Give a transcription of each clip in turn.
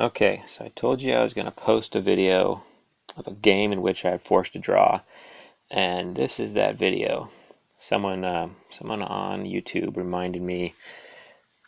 Okay, so I told you I was going to post a video of a game in which I had forced a draw, and this is that video. Someone on YouTube reminded me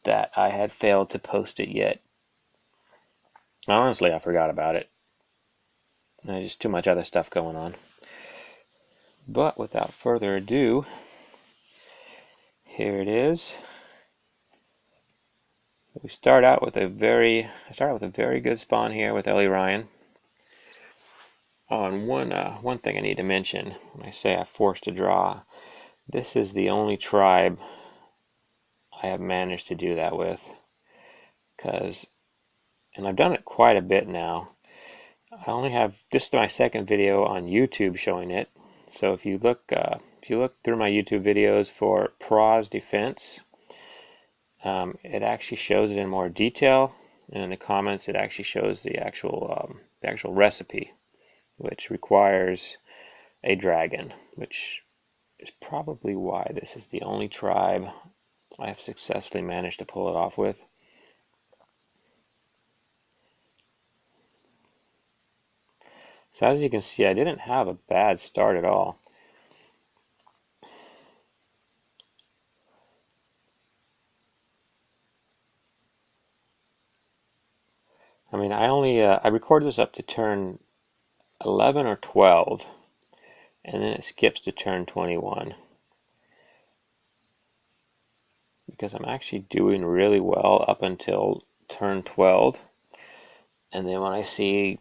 that I had failed to post it yet. Honestly, I forgot about it. There's just too much other stuff going on. But without further ado, here it is. I start out with a very good spawn here with Ellie Ryan. Oh, and one thing I need to mention when I say I forced a draw, this is the only tribe I have managed to do that with, and I've done it quite a bit now. I only have this is my second video on YouTube showing it. So if you look through my YouTube videos for Pros Defense, it actually shows it in more detail, and in the comments it actually shows the actual recipe, which requires a dragon, which is probably why this is the only tribe I have successfully managed to pull it off with. So as you can see, I didn't have a bad start at all. I mean, I recorded this up to turn 11 or 12, and then it skips to turn 21 because I'm actually doing really well up until turn 12, and then when I see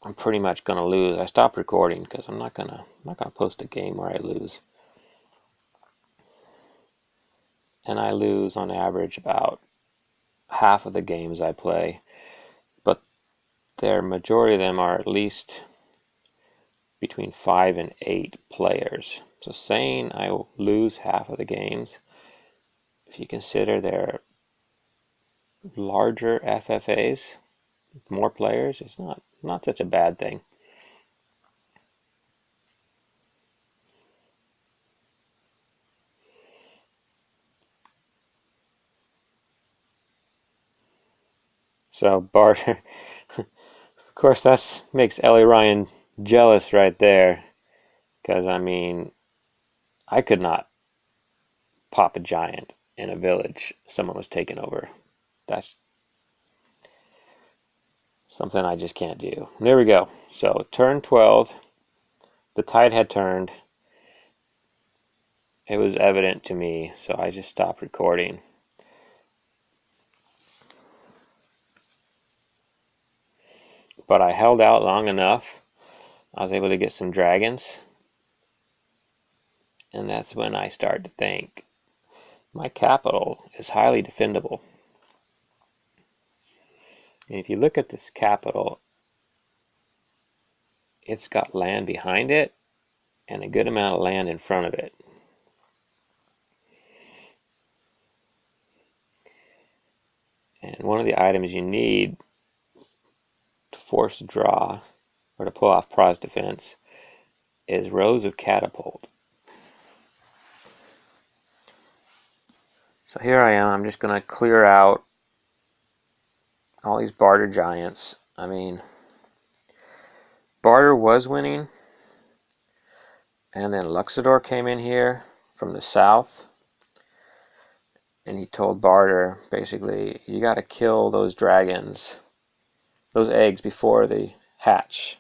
I'm pretty much gonna lose, I stop recording because I'm not gonna post a game where I lose. And I lose on average about half of the games I play, but the majority of them are at least between 5 and 8 players. So saying I will lose half of the games, if you consider they're larger FFAs, more players, it's not such a bad thing. So Barter, of course, that makes Ellie Ryan jealous right there, because I mean, I could not pop a giant in a village someone was taking over. That's something I just can't do. There we go. So turn 12, the tide had turned. It was evident to me, so I just stopped recording. But I held out long enough. I was able to get some dragons. And that's when I started to think, my capital is highly defendable. And if you look at this capital, it's got land behind it and a good amount of land in front of it. And one of the items you need to force a draw or to pull off Pros Defense is rows of catapult. So here I am, I'm just going to clear out all these barter giants. I mean, barter was winning, and then Luxador came in here from the south, and he told barter, basically, you got to kill those dragons, those eggs, before they hatch.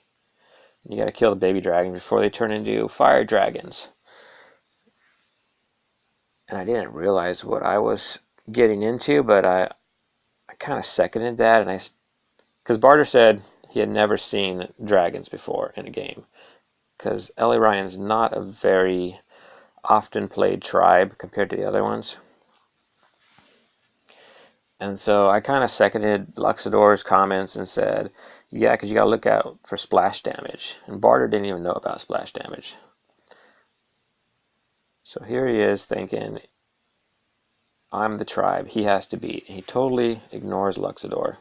You got to kill the baby dragons before they turn into fire dragons. And I didn't realize what I was getting into, but I kind of seconded that, and because Barter said he had never seen dragons before in a game, because Ellie Ryan's not a very often played tribe compared to the other ones. And so I kind of seconded Luxador's comments and said, yeah, because you got to look out for splash damage. And Barter didn't even know about splash damage. So here he is thinking, I'm the tribe he has to beat. He totally ignores Luxador.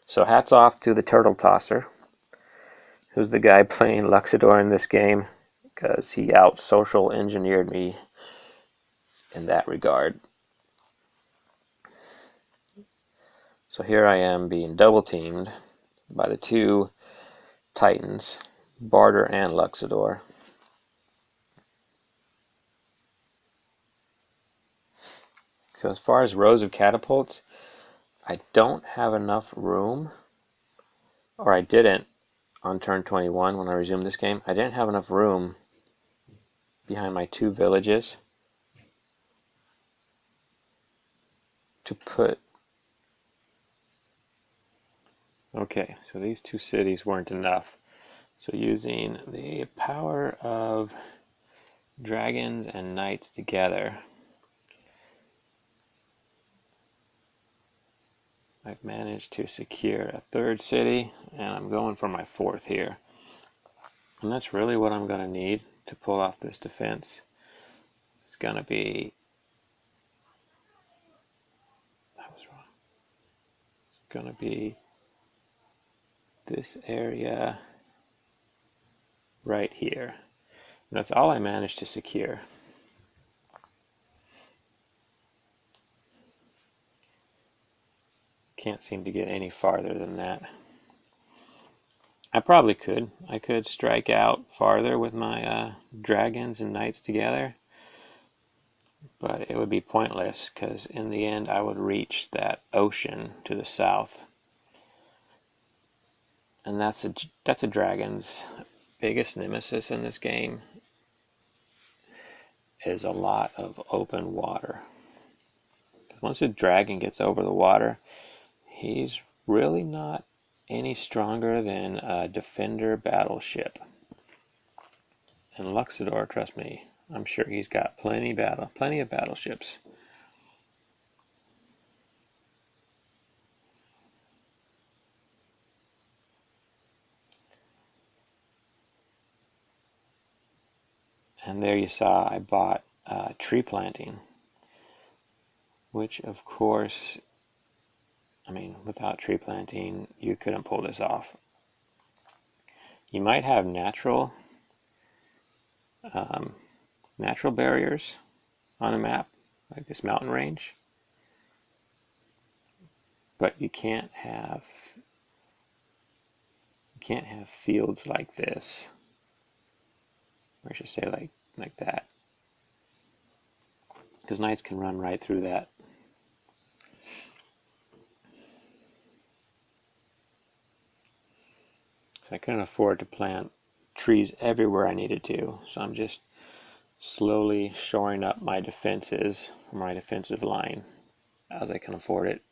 So hats off to the Turtle Tosser, who's the guy playing Luxador in this game, because he out-social engineered me in that regard. So here I am being double teamed by the two Titans, Barter and Luxador. So as far as rows of catapults, I don't have enough room, or I didn't on turn 21 when I resumed this game. I didn't have enough room behind my two villages to put... Okay, so these two cities weren't enough. So using the power of dragons and knights together, I've managed to secure a third city, and I'm going for my fourth here. And that's really what I'm going to need to pull off this defense. It's going to be... That was wrong. It's going to be this area right here. And that's all I managed to secure. Can't seem to get any farther than that. I probably could. I could strike out farther with my dragons and knights together, but it would be pointless because in the end I would reach that ocean to the south. And that's a dragon's biggest nemesis in this game, is a lot of open water. Once a dragon gets over the water, he's really not any stronger than a defender battleship. And Luxador, trust me, I'm sure he's got plenty of battleships. And there you saw I bought tree planting, which of course, I mean, without tree planting, you couldn't pull this off. You might have natural barriers on a map, like this mountain range, but you can't have fields like this, or I should say like that, because knights can run right through that. So I couldn't afford to plant trees everywhere I needed to, so I'm just slowly shoring up my defenses, my defensive line, as I can afford it.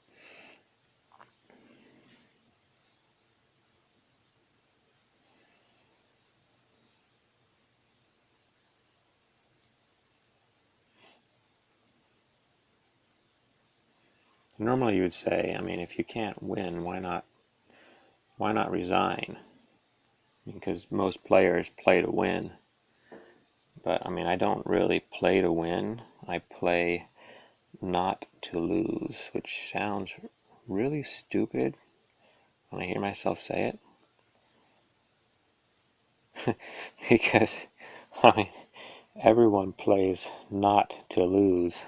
Normally you would say, I mean, if you can't win, why not resign? Because most players play to win. But I mean, I don't really play to win. I play not to lose, which sounds really stupid when I hear myself say it. Because, I mean, everyone plays not to lose.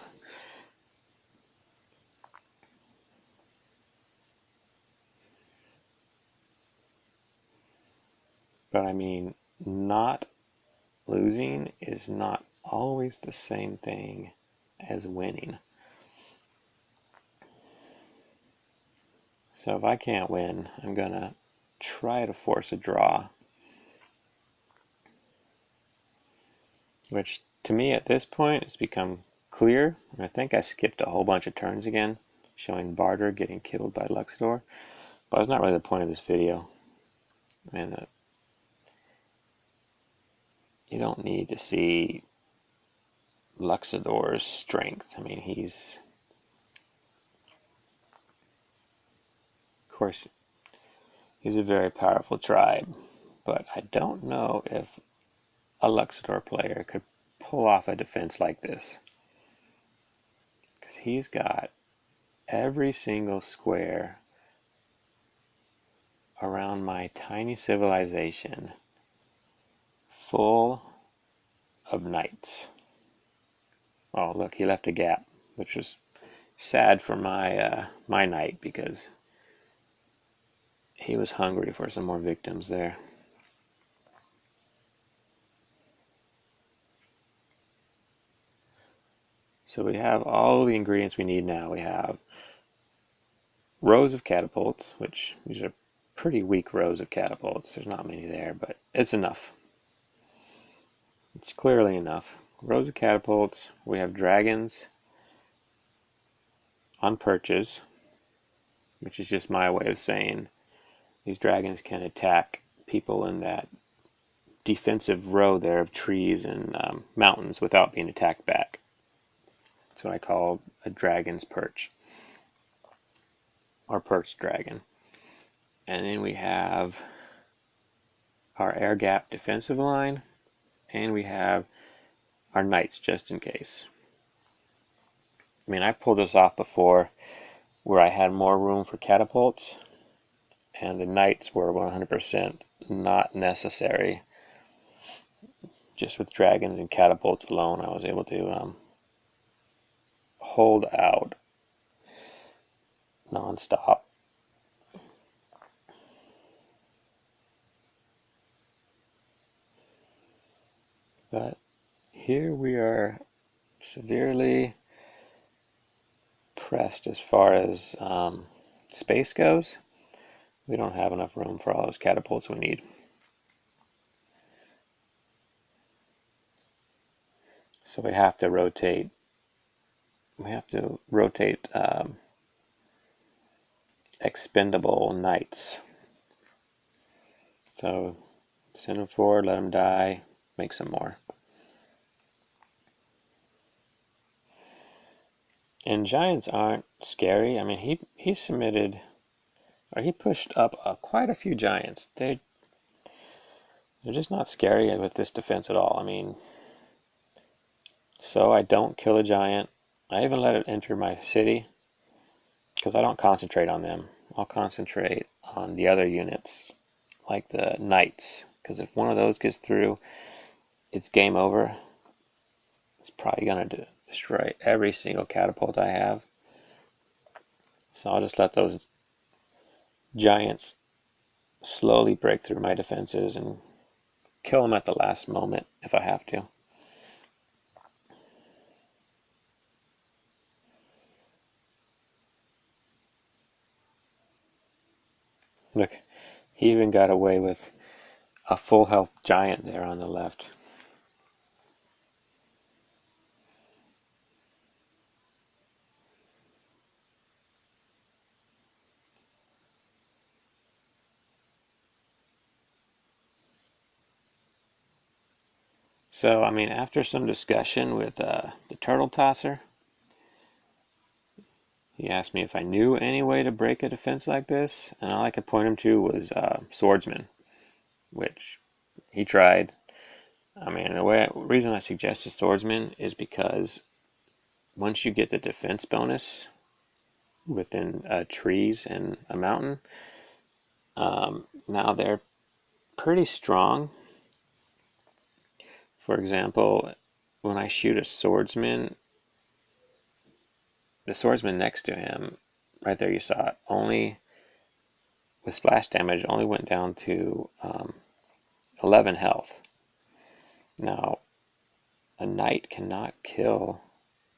But I mean, not losing is not always the same thing as winning. So if I can't win, I'm going to try to force a draw. Which, to me, at this point, it's become clear. And I think I skipped a whole bunch of turns again, showing Barter getting killed by Luxador. But that's not really the point of this video. I mean, you don't need to see Luxador's strength. I mean, he's... Of course, he's a very powerful tribe. But I don't know if a Luxador player could pull off a defense like this. Because he's got every single square around my tiny civilization full of knights. Oh, look, he left a gap, which was sad for my knight, because he was hungry for some more victims there. So we have all the ingredients we need now. We have rows of catapults, which these are pretty weak rows of catapults. There's not many there, but it's enough. It's clearly enough. Rows of catapults. We have dragons on perches, which is just my way of saying these dragons can attack people in that defensive row there of trees and mountains without being attacked back. That's what I call a dragon's perch, or perched dragon. And then we have our air gap defensive line, and we have our knights just in case. I mean, I pulled this off before where I had more room for catapults, and the knights were 100% not necessary. Just with dragons and catapults alone, I was able to hold out non-stop. But here we are severely pressed as far as space goes. We don't have enough room for all those catapults we need. So we have to rotate. Expendable knights. So send them forward, let them die, make some more. And giants aren't scary. I mean, he submitted, or he pushed up quite a few giants. They're just not scary with this defense at all. I mean, so I don't kill a giant. I even let it enter my city because I don't concentrate on them. I'll concentrate on the other units, like the knights, because if one of those gets through, it's game over. It's probably going to destroy every single catapult I have. So I'll just let those giants slowly break through my defenses and kill them at the last moment if I have to. Look, he even got away with a full health giant there on the left. So, I mean, after some discussion with the turtle tosser, he asked me if I knew any way to break a defense like this, and all I could point him to was swordsman, which he tried. I mean, the reason I suggested swordsman is because once you get the defense bonus within trees and a mountain, now they're pretty strong. For example, when I shoot a swordsman, the swordsman next to him, right there you saw it, only with splash damage, only went down to 11 health. Now, a knight cannot kill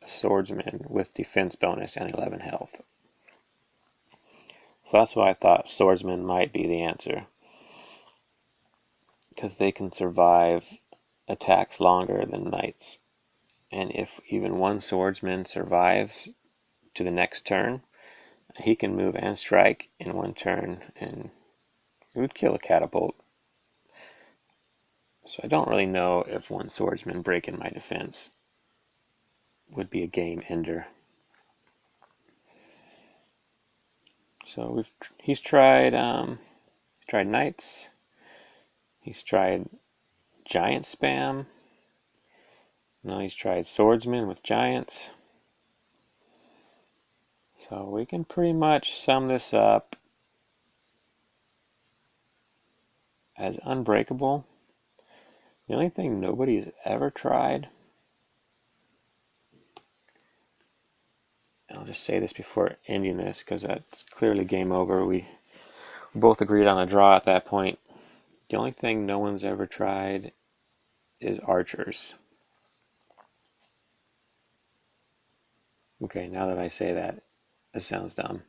a swordsman with defense bonus and 11 health. So that's why I thought swordsman might be the answer, because they can survive attacks longer than knights. And if even one swordsman survives to the next turn, he can move and strike in one turn, and it would kill a catapult. So I don't really know if one swordsman breaking my defense would be a game ender. So he's tried knights. He's tried giant spam. Now he's tried swordsman with giants. So we can pretty much sum this up as unbreakable. The only thing nobody's ever tried, and I'll just say this before ending this because that's clearly game over. We We both agreed on a draw at that point. The only thing no one's ever tried is archers. Okay, now that I say that, it sounds dumb.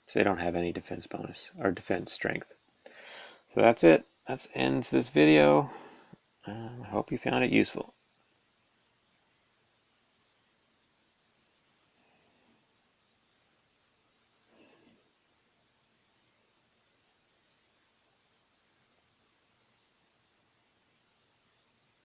So they don't have any defense bonus or defense strength. So that's it. That ends this video. I hope you found it useful.